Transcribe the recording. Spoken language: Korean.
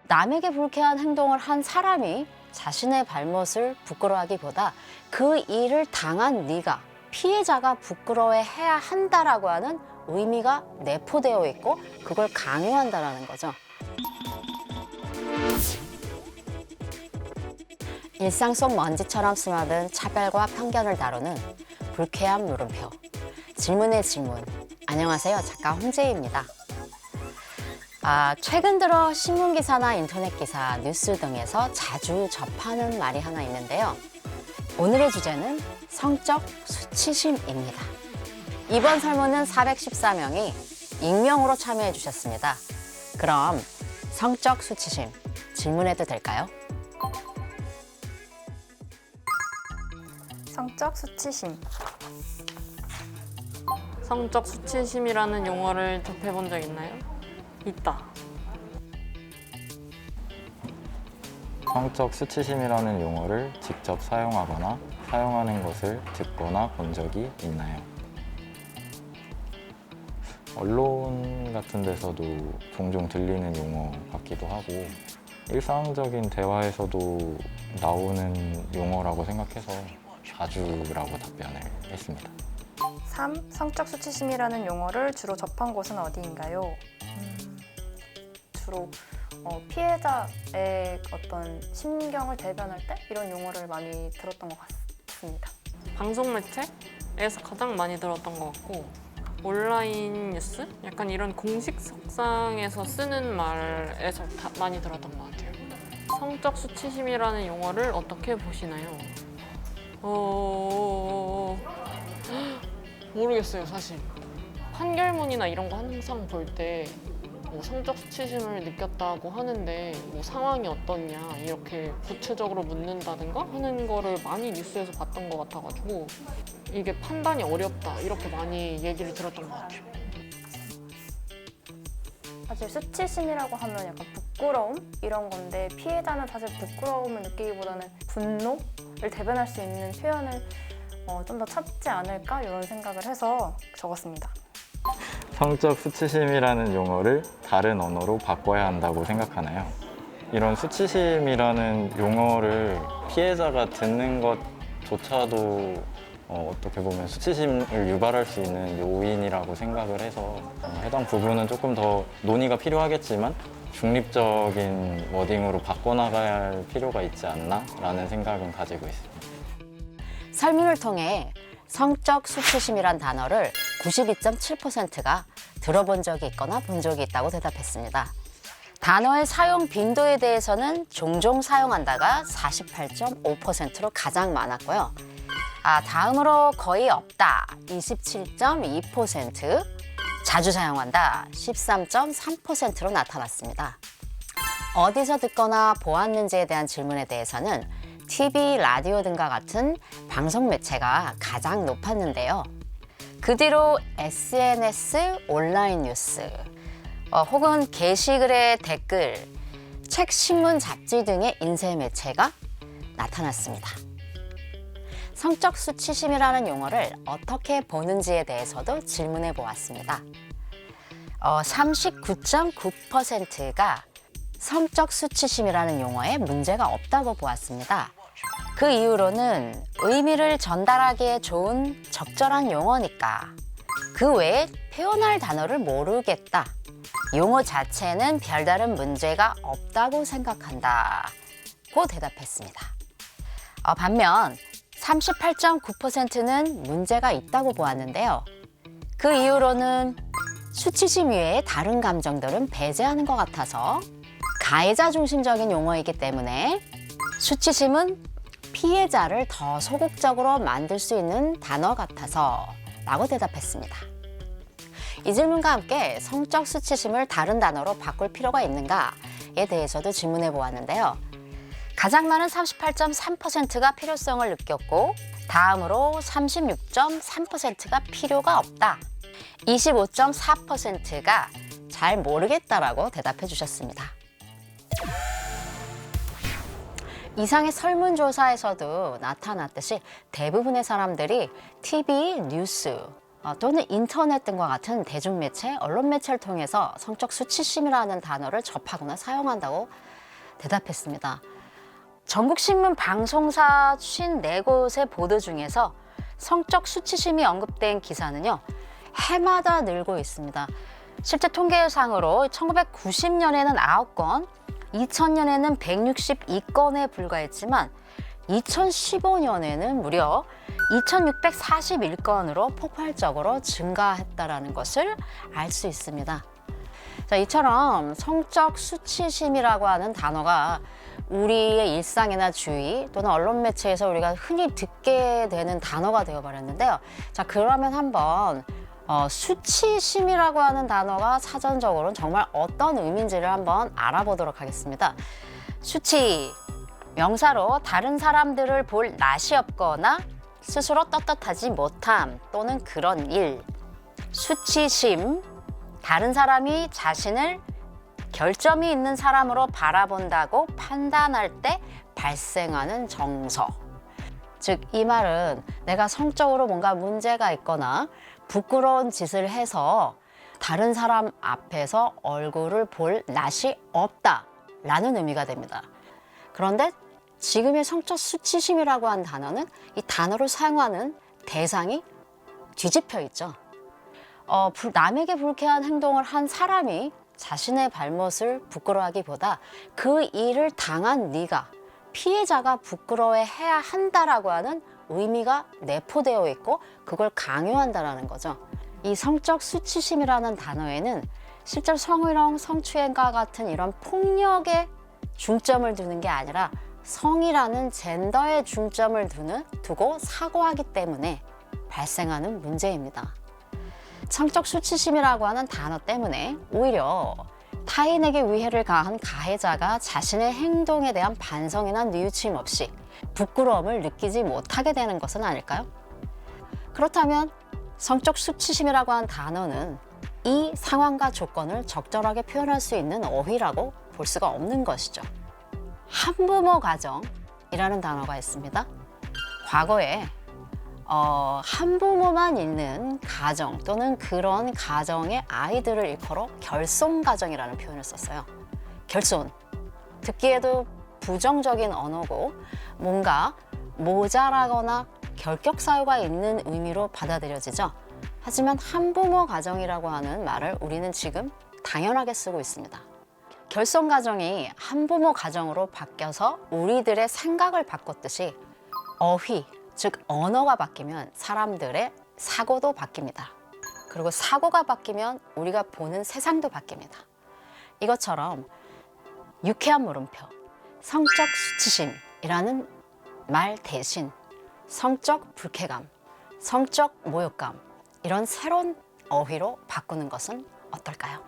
남에게 불쾌한 행동을 한 사람이 자신의 잘못을 부끄러워하기보다 그 일을 당한 네가 피해자가 부끄러워해야 한다라고 하는 의미가 내포되어 있고 그걸 강요한다라는 거죠. 일상 속 먼지처럼 스며든 차별과 편견을 다루는 불쾌한 물음표. 질문의 질문. 안녕하세요. 작가 홍재희입니다. 최근 들어 신문기사나 인터넷기사, 뉴스 등에서 자주 접하는 말이 하나 있는데요. 오늘의 주제는 성적 수치심입니다. 이번 설문은 414명이 익명으로 참여해 주셨습니다. 그럼 성적 수치심 질문해도 될까요? 성적 수치심. 성적 수치심이라는 용어를 접해본 적 있나요? 있다. 성적 수치심이라는 용어를 직접 사용하거나 사용하는 것을 듣거나 본 적이 있나요? 언론 같은 데서도 종종 들리는 용어 같기도 하고 일상적인 대화에서도 나오는 용어라고 생각해서 자주라고 답변을 했습니다. 3. 성적 수치심이라는 용어를 주로 접한 곳은 어디인가요? 주로 피해자의 어떤 심경을 대변할 때 이런 용어를 많이 들었던 것 같습니다. 방송 매체에서 가장 많이 들었던 것 같고 온라인 뉴스? 약간 이런 공식 석상에서 쓰는 말에서 많이 들었던 것 같아요. 성적 수치심이라는 용어를 어떻게 보시나요? 모르겠어요, 사실. 판결문이나 이런 거 항상 볼 때 뭐 성적 수치심을 느꼈다고 하는데 뭐 상황이 어떻냐 이렇게 구체적으로 묻는다든가 하는 거를 많이 뉴스에서 봤던 것 같아가지고 이게 판단이 어렵다 이렇게 많이 얘기를 들었던 것 같아요. 사실 수치심이라고 하면 약간 부끄러움 이런 건데 피해자는 사실 부끄러움을 느끼기보다는 분노를 대변할 수 있는 표현을 좀 더 찾지 않을까 이런 생각을 해서 적었습니다. 성적 수치심이라는 용어를 다른 언어로 바꿔야 한다고 생각하나요? 이런 수치심이라는 용어를 피해자가 듣는 것조차도 어떻게 보면 수치심을 유발할 수 있는 요인이라고 생각을 해서 해당 부분은 조금 더 논의가 필요하겠지만 중립적인 워딩으로 바꿔나가야 할 필요가 있지 않나 라는 생각은 가지고 있습니다. 설문을 통해 성적 수치심이란 단어를 92.7%가 들어본 적이 있거나 본 적이 있다고 대답했습니다. 단어의 사용 빈도에 대해서는 종종 사용한다가 48.5%로 가장 많았고요. 다음으로 거의 없다 27.2%, 자주 사용한다 13.3%로 나타났습니다. 어디서 듣거나 보았는지에 대한 질문에 대해서는 TV, 라디오 등과 같은 방송 매체가 가장 높았는데요. 그 뒤로 SNS, 온라인 뉴스, 혹은 게시글의 댓글, 책, 신문, 잡지 등의 인쇄 매체가 나타났습니다. 성적 수치심이라는 용어를 어떻게 보는지에 대해서도 질문해 보았습니다. 39.9%가 성적 수치심이라는 용어에 문제가 없다고 보았습니다. 그 이유로는 의미를 전달하기에 좋은 적절한 용어니까 그 외에 표현할 단어를 모르겠다. 용어 자체는 별다른 문제가 없다고 생각한다고 대답했습니다. 반면 38.9%는 문제가 있다고 보았는데요. 그 이유로는 수치심 외에 다른 감정들은 배제하는 것 같아서 가해자 중심적인 용어이기 때문에 수치심은 피해자를 더 소극적으로 만들 수 있는 단어 같아서 라고 대답했습니다. 이 질문과 함께 성적 수치심을 다른 단어로 바꿀 필요가 있는가에 대해서도 질문해 보았는데요. 가장 많은 38.3%가 필요성을 느꼈고 다음으로 36.3%가 필요가 없다. 25.4%가 잘 모르겠다라고 대답해 주셨습니다. 이상의 설문조사에서도 나타났듯이 대부분의 사람들이 TV, 뉴스, 또는 인터넷 등과 같은 대중매체, 언론 매체를 통해서 성적 수치심이라는 단어를 접하거나 사용한다고 대답했습니다. 전국신문 방송사 54곳의 보도 중에서 성적 수치심이 언급된 기사는요, 해마다 늘고 있습니다. 실제 통계상으로 1990년에는 9건, 2000년에는 162건에 불과했지만 2015년에는 무려 2641건으로 폭발적으로 증가했다는 것을 알 수 있습니다. 자, 이처럼 성적 수치심이라고 하는 단어가 우리의 일상이나 주위 또는 언론 매체에서 우리가 흔히 듣게 되는 단어가 되어버렸는데요. 자, 그러면 한번 수치심이라고 하는 단어가 사전적으로는 정말 어떤 의미인지를 한번 알아보도록 하겠습니다. 수치, 명사로 다른 사람들을 볼 낯이 없거나 스스로 떳떳하지 못함 또는 그런 일. 수치심, 다른 사람이 자신을 결점이 있는 사람으로 바라본다고 판단할 때 발생하는 정서. 즉, 이 말은 내가 성적으로 뭔가 문제가 있거나 부끄러운 짓을 해서 다른 사람 앞에서 얼굴을 볼 낯이 없다라는 의미가 됩니다. 그런데 지금의 성적 수치심이라고 한 단어는 이 단어를 사용하는 대상이 뒤집혀 있죠. 남에게 불쾌한 행동을 한 사람이 자신의 잘못을 부끄러워하기보다 그 일을 당한 네가, 피해자가 부끄러워해야 한다라고 하는 의미가 내포되어 있고 그걸 강요한다라는 거죠. 이 성적 수치심이라는 단어에는 실제로 성희롱, 성추행과 같은 이런 폭력에 중점을 두는 게 아니라 성이라는 젠더에 중점을 두고 사고하기 때문에 발생하는 문제입니다. 성적 수치심이라고 하는 단어 때문에 오히려 타인에게 위해를 가한 가해자가 자신의 행동에 대한 반성이나 뉘우침 없이 부끄러움을 느끼지 못하게 되는 것은 아닐까요? 그렇다면 성적 수치심이라고 하는 단어는 이 상황과 조건을 적절하게 표현할 수 있는 어휘라고 볼 수가 없는 것이죠. 한부모 가정이라는 단어가 있습니다. 과거에 한부모만 있는 가정 또는 그런 가정의 아이들을 일컬어 결손가정이라는 표현을 썼어요. 결손, 듣기에도 부정적인 언어고 뭔가 모자라거나 결격 사유가 있는 의미로 받아들여지죠. 하지만 한부모 가정이라고 하는 말을 우리는 지금 당연하게 쓰고 있습니다. 결손 가정이 한부모 가정으로 바뀌어서 우리들의 생각을 바꿨듯이 어휘, 즉 언어가 바뀌면 사람들의 사고도 바뀝니다. 그리고 사고가 바뀌면 우리가 보는 세상도 바뀝니다. 이것처럼 유쾌한 물음표, 성적 수치심이라는 말 대신 성적 불쾌감, 성적 모욕감 이런 새로운 어휘로 바꾸는 것은 어떨까요?